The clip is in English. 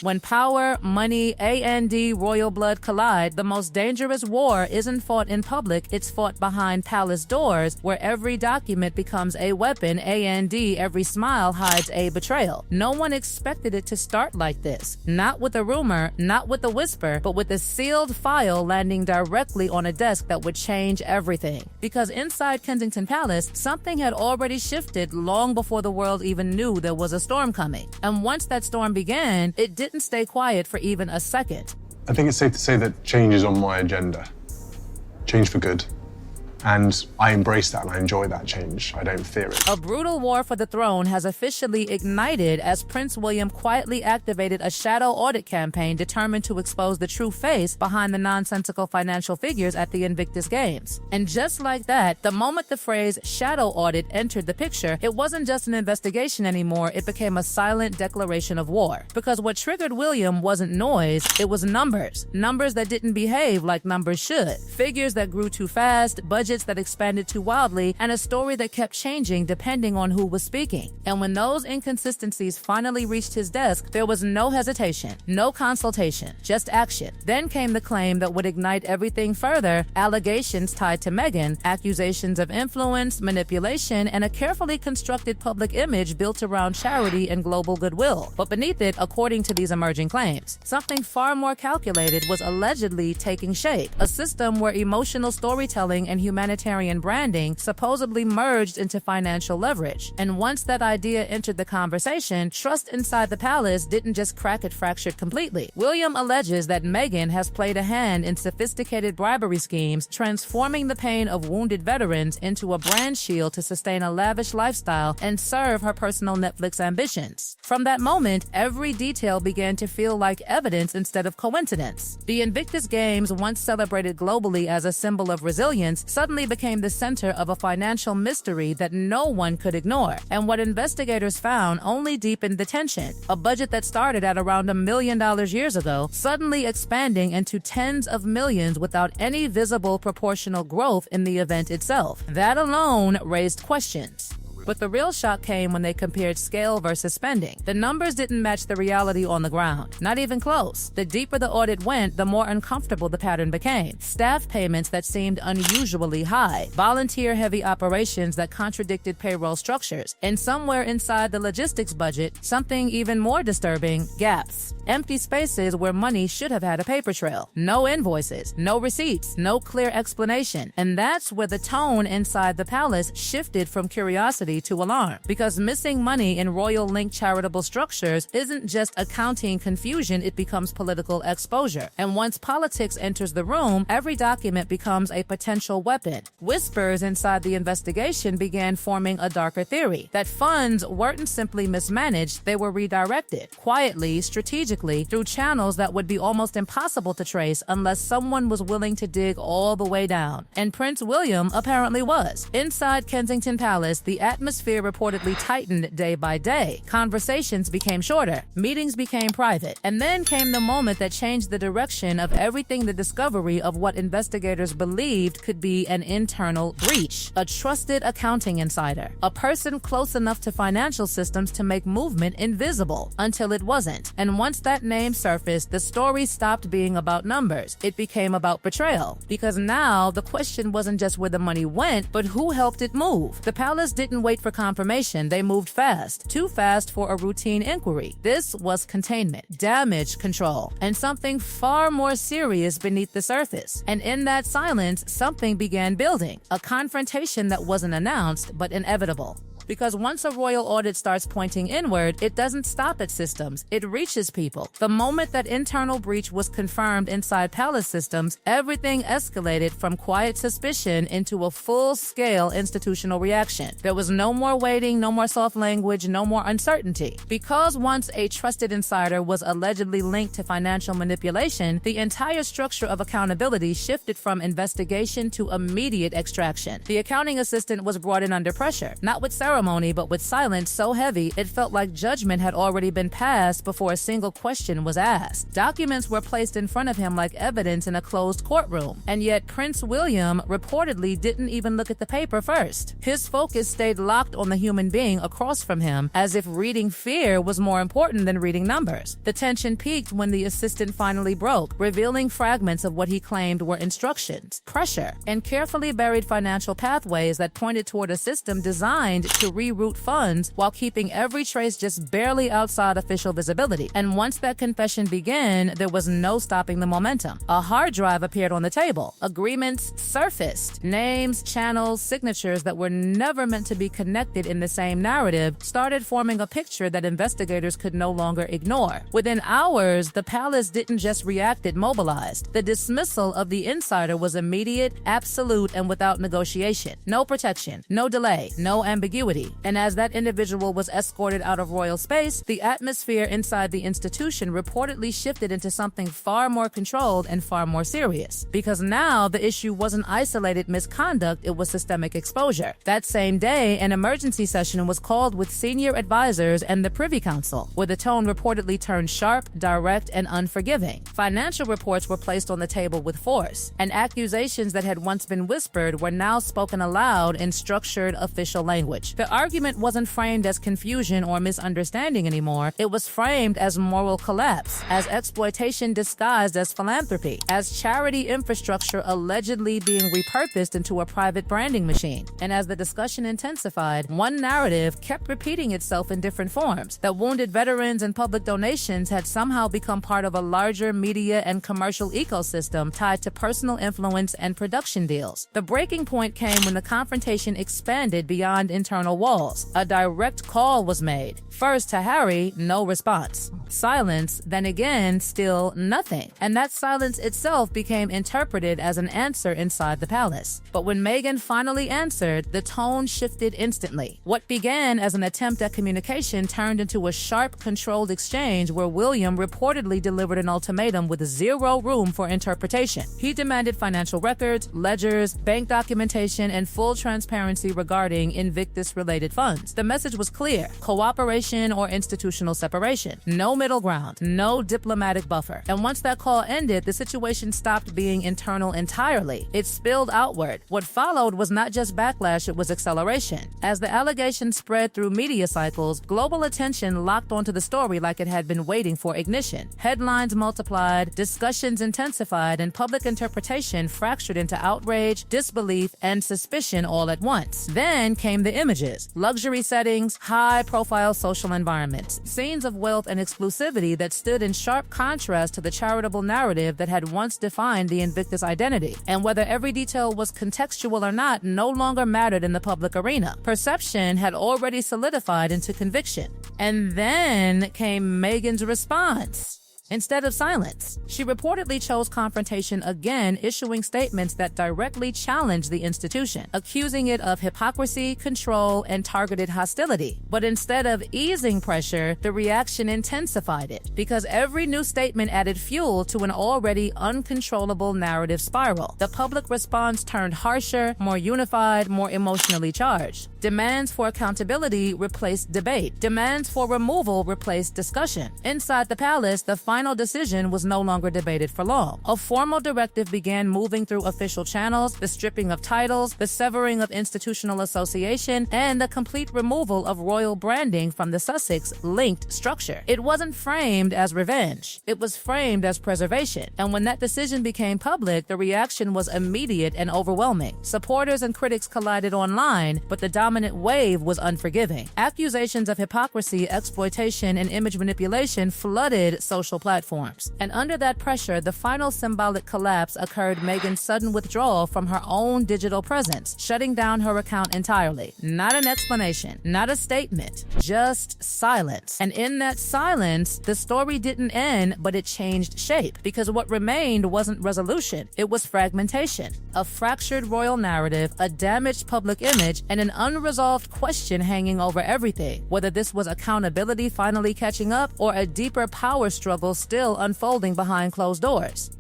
When power, money, and royal blood collide, the most dangerous war isn't fought in public, it's fought behind palace doors, where every document becomes a weapon, and every smile hides a betrayal. No one expected it to start like this. Not with a rumor, not with a whisper, but with a sealed file landing directly on a desk that would change everything. Because inside Kensington Palace, something had already shifted long before the world even knew there was a storm coming. And once that storm began, it didn't stay quiet for even a second. I think it's safe to say that change is on my agenda. Change for good. And I embrace that and I enjoy that change. I don't fear it. A brutal war for the throne has officially ignited as Prince William quietly activated a shadow audit campaign determined to expose the true face behind the nonsensical financial figures at the Invictus Games. And just like that, the moment the phrase shadow audit entered the picture, it wasn't just an investigation anymore, it became a silent declaration of war. Because what triggered William wasn't noise, it was numbers. Numbers that didn't behave like numbers should. Figures that grew too fast, budgets that expanded too wildly, and a story that kept changing depending on who was speaking. And when those inconsistencies finally reached his desk, there was no hesitation, no consultation, just action. Then came the claim that would ignite everything further, allegations tied to Meghan, accusations of influence, manipulation, and a carefully constructed public image built around charity and global goodwill. But beneath it, according to these emerging claims, something far more calculated was allegedly taking shape, a system where emotional storytelling and humanitarian branding supposedly merged into financial leverage. And once that idea entered the conversation, trust inside the palace didn't just crack, it fractured completely. William alleges that Meghan has played a hand in sophisticated bribery schemes, transforming the pain of wounded veterans into a brand shield to sustain a lavish lifestyle and serve her personal Netflix ambitions. From that moment, every detail began to feel like evidence instead of coincidence. The Invictus Games, once celebrated globally as a symbol of resilience, suddenly became the center of a financial mystery that no one could ignore. And what investigators found only deepened the tension. A budget that started at around $1 million years ago, suddenly expanding into tens of millions without any visible proportional growth in the event itself. That alone raised questions. But the real shock came when they compared scale versus spending. The numbers didn't match the reality on the ground, not even close. The deeper the audit went, the more uncomfortable the pattern became. Staff payments that seemed unusually high, volunteer-heavy operations that contradicted payroll structures, and somewhere inside the logistics budget, something even more disturbing, gaps. Empty spaces where money should have had a paper trail. No invoices, no receipts, no clear explanation. And that's where the tone inside the palace shifted from curiosity to alarm, because missing money in royal-linked charitable structures isn't just accounting confusion, it becomes political exposure. And once politics enters the room, every document becomes a potential weapon. Whispers inside the investigation began forming a darker theory, that funds weren't simply mismanaged, they were redirected, quietly, strategically, through channels that would be almost impossible to trace unless someone was willing to dig all the way down. And Prince William apparently was. Inside Kensington Palace, the atmosphere reportedly tightened day by day. Conversations became shorter, meetings became private, and then came the moment that changed the direction of everything: the discovery of what investigators believed could be an internal breach. A trusted accounting insider, a person close enough to financial systems to make movement invisible, until it wasn't. And once that name surfaced, the story stopped being about numbers. It became about betrayal. Because now the question wasn't just where the money went, but who helped it move. The palace didn't wait for confirmation, they moved fast. Too fast for a routine inquiry. This was containment, damage control, and something far more serious beneath the surface. And in that silence, something began building. A confrontation that wasn't announced, but inevitable. Because once a royal audit starts pointing inward, it doesn't stop at systems, it reaches people. The moment that internal breach was confirmed inside palace systems, everything escalated from quiet suspicion into a full-scale institutional reaction. There was no more waiting, no more soft language, no more uncertainty. Because once a trusted insider was allegedly linked to financial manipulation, the entire structure of accountability shifted from investigation to immediate extraction. The accounting assistant was brought in under pressure, not with ceremony, ceremony, but with silence so heavy it felt like judgment had already been passed before a single question was asked. Documents were placed in front of him like evidence in a closed courtroom, and yet Prince William reportedly didn't even look at the paper first. His focus stayed locked on the human being across from him, as if reading fear was more important than reading numbers. The tension peaked when the assistant finally broke, revealing fragments of what he claimed were instructions, pressure, and carefully buried financial pathways that pointed toward a system designed to reroute funds while keeping every trace just barely outside official visibility. And once that confession began, there was no stopping the momentum. A hard drive appeared on the table. Agreements surfaced. Names, channels, signatures that were never meant to be connected in the same narrative started forming a picture that investigators could no longer ignore. Within hours, the palace didn't just react, it mobilized. The dismissal of the insider was immediate, absolute, and without negotiation. No protection, no delay, no ambiguity. And as that individual was escorted out of royal space, the atmosphere inside the institution reportedly shifted into something far more controlled and far more serious. Because now the issue wasn't isolated misconduct, it was systemic exposure. That same day, an emergency session was called with senior advisors and the Privy Council, where the tone reportedly turned sharp, direct, and unforgiving. Financial reports were placed on the table with force, and accusations that had once been whispered were now spoken aloud in structured official language. The argument wasn't framed as confusion or misunderstanding anymore. It was framed as moral collapse, as exploitation disguised as philanthropy, as charity infrastructure allegedly being repurposed into a private branding machine. And as the discussion intensified, one narrative kept repeating itself in different forms: that wounded veterans and public donations had somehow become part of a larger media and commercial ecosystem tied to personal influence and production deals. The breaking point came when the confrontation expanded beyond internal walls. A direct call was made. First to Harry, no response. Silence, then again, still nothing. And that silence itself became interpreted as an answer inside the palace. But when Meghan finally answered, the tone shifted instantly. What began as an attempt at communication turned into a sharp, controlled exchange where William reportedly delivered an ultimatum with zero room for interpretation. He demanded financial records, ledgers, bank documentation, and full transparency regarding Invictus-related funds. The message was clear: cooperation or institutional separation. No middle ground, no diplomatic buffer. And once that call ended, the situation stopped being internal entirely. It spilled outward. What followed was not just backlash, it was acceleration. As the allegations spread through media cycles, global attention locked onto the story like it had been waiting for ignition. Headlines multiplied, discussions intensified, and public interpretation fractured into outrage, disbelief, and suspicion all at once. Then came the images: luxury settings, high-profile social environments, scenes of wealth and exclusivity that stood in sharp contrast to the charitable narrative that had once defined the Invictus identity. And whether every detail was contextual or not no longer mattered in the public arena. Perception had already solidified into conviction. And then came Meghan's response. Instead of silence, she reportedly chose confrontation again, issuing statements that directly challenged the institution, accusing it of hypocrisy, control, and targeted hostility. But instead of easing pressure, the reaction intensified it, because every new statement added fuel to an already uncontrollable narrative spiral. The public response turned harsher, more unified, more emotionally charged. Demands for accountability replaced debate. Demands for removal replaced discussion. Inside the palace, the final decision was no longer debated for long. A formal directive began moving through official channels: the stripping of titles, the severing of institutional association, and the complete removal of royal branding from the Sussex-linked structure. It wasn't framed as revenge. It was framed as preservation. And when that decision became public, the reaction was immediate and overwhelming. Supporters and critics collided online, but the dominant wave was unforgiving. Accusations of hypocrisy, exploitation, and image manipulation flooded social platforms. And under that pressure, the final symbolic collapse occurred: Meghan's sudden withdrawal from her own digital presence, shutting down her account entirely. Not an explanation, not a statement, just silence. And in that silence, the story didn't end, but it changed shape, because what remained wasn't resolution, it was fragmentation. A fractured royal narrative, a damaged public image, and an unresolved question hanging over everything: whether this was accountability finally catching up, or a deeper power struggle still unfolding behind closed doors.